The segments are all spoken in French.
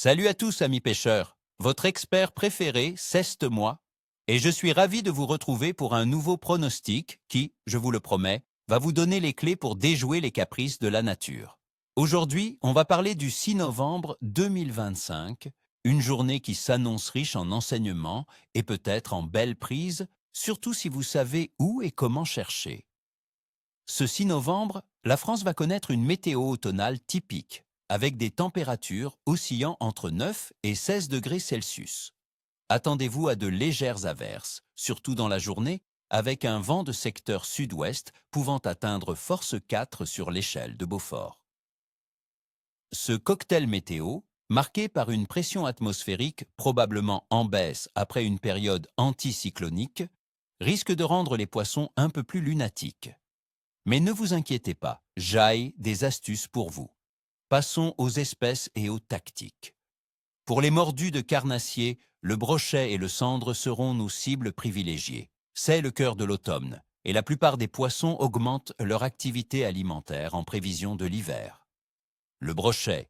Salut à tous amis pêcheurs, votre expert préféré, Ceste moi, et je suis ravi de vous retrouver pour un nouveau pronostic qui, je vous le promets, va vous donner les clés pour déjouer les caprices de la nature. Aujourd'hui, on va parler du 6 novembre 2025, une journée qui s'annonce riche en enseignements et peut-être en belles prises, surtout si vous savez où et comment chercher. Ce 6 novembre, la France va connaître une météo automnale typique, avec des températures oscillant entre 9 et 16 degrés Celsius. Attendez-vous à de légères averses, surtout dans la journée, avec un vent de secteur sud-ouest pouvant atteindre force 4 sur l'échelle de Beaufort. Ce cocktail météo, marqué par une pression atmosphérique probablement en baisse après une période anticyclonique, risque de rendre les poissons un peu plus lunatiques. Mais ne vous inquiétez pas, j'ai des astuces pour vous. Passons aux espèces et aux tactiques. Pour les mordus de carnassiers, le brochet et le cendre seront nos cibles privilégiées. C'est le cœur de l'automne, et la plupart des poissons augmentent leur activité alimentaire en prévision de l'hiver. Le brochet,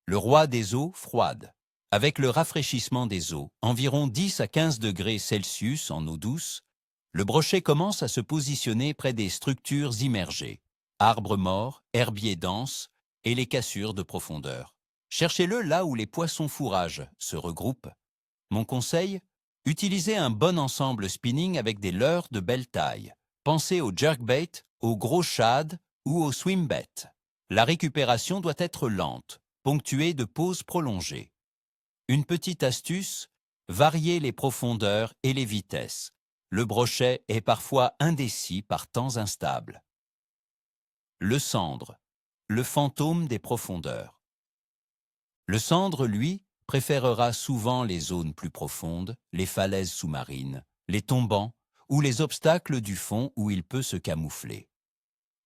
le roi des eaux froides. Avec le rafraîchissement des eaux, environ 10 à 15 degrés Celsius en eau douce, le brochet commence à se positionner près des structures immergées, arbres morts, herbiers denses et les cassures de profondeur. Cherchez-le là où les poissons fourragent se regroupent. Mon conseil, utilisez un bon ensemble spinning avec des leurres de belle taille. Pensez au jerkbait, au gros shad ou au swimbait. La récupération doit être lente, ponctuée de pauses prolongées. Une petite astuce, variez les profondeurs et les vitesses. Le brochet est parfois indécis par temps instables. Le cendre, le fantôme des profondeurs. Le cendre, lui, préférera souvent les zones plus profondes, les falaises sous-marines, les tombants ou les obstacles du fond où il peut se camoufler.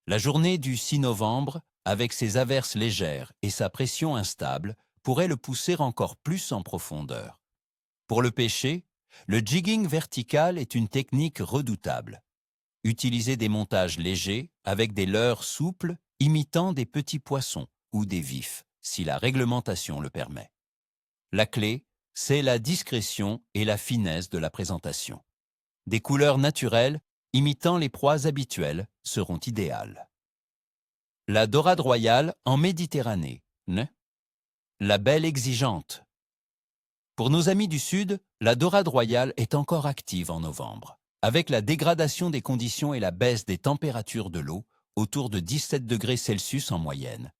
La journée du 6 novembre, avec ses averses légères et sa pression instable, pourrait le pousser encore plus en profondeur. Pour le pêcher, le jigging vertical est une technique redoutable. Utilisez des montages légers avec des leurres souples imitant des petits poissons ou des vifs, si la réglementation le permet. La clé, c'est la discrétion et la finesse de la présentation. Des couleurs naturelles, imitant les proies habituelles, seront idéales. La dorade royale en Méditerranée. La belle exigeante. Pour nos amis du Sud, la dorade royale est encore active en novembre. Avec la dégradation des conditions et la baisse des températures de l'eau, autour de 17 degrés Celsius en moyenne,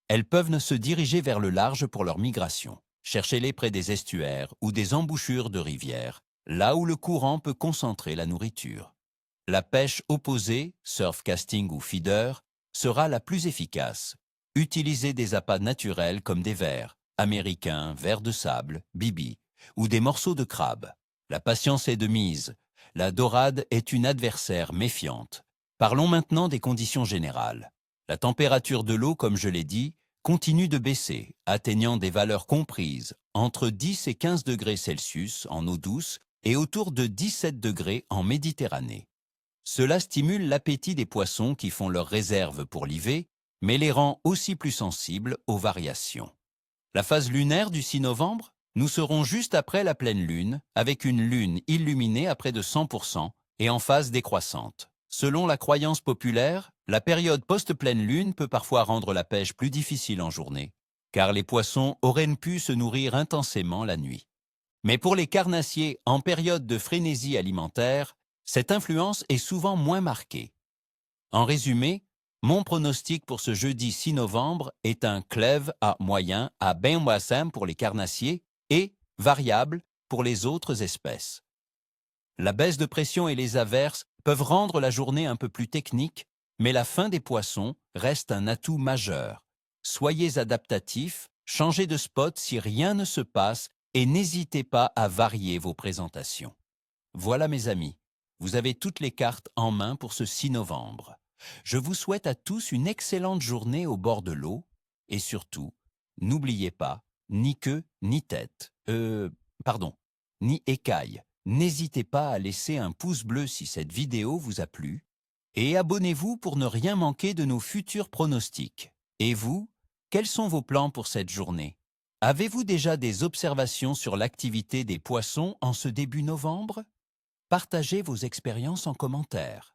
elles peuvent se diriger vers le large pour leur migration. Cherchez-les près des estuaires ou des embouchures de rivières, là où le courant peut concentrer la nourriture. La pêche opposée, surf casting ou feeder, sera la plus efficace. Utilisez des appâts naturels comme des vers, américains, vers de sable, bibi, ou des morceaux de crabe. La patience est de mise. La dorade est une adversaire méfiante. Parlons maintenant des conditions générales. La température de l'eau, comme je l'ai dit, continue de baisser, atteignant des valeurs comprises entre 10 et 15 degrés Celsius en eau douce et autour de 17 degrés en Méditerranée. Cela stimule l'appétit des poissons qui font leurs réserves pour l'hiver, mais les rend aussi plus sensibles aux variations. La phase lunaire du 6 novembre, nous serons juste après la pleine lune, avec une lune illuminée à près de 100% et en phase décroissante. Selon la croyance populaire, la période post-pleine lune peut parfois rendre la pêche plus difficile en journée, car les poissons auraient pu se nourrir intensément la nuit. Mais pour les carnassiers en période de frénésie alimentaire, cette influence est souvent moins marquée. En résumé, mon pronostic pour ce jeudi 6 novembre est un clève à moyen à Benwassim pour les carnassiers et variable pour les autres espèces. La baisse de pression et les averses peuvent rendre la journée un peu plus technique, mais la faim des poissons reste un atout majeur. Soyez adaptatifs, changez de spot si rien ne se passe et n'hésitez pas à varier vos présentations. Voilà mes amis, vous avez toutes les cartes en main pour ce 6 novembre. Je vous souhaite à tous une excellente journée au bord de l'eau et surtout, n'oubliez pas, ni queue ni tête, ni écaille. N'hésitez pas à laisser un pouce bleu si cette vidéo vous a plu et abonnez-vous pour ne rien manquer de nos futurs pronostics. Et vous, quels sont vos plans pour cette journée? Avez-vous déjà des observations sur l'activité des poissons en ce début novembre? Partagez vos expériences en commentaire.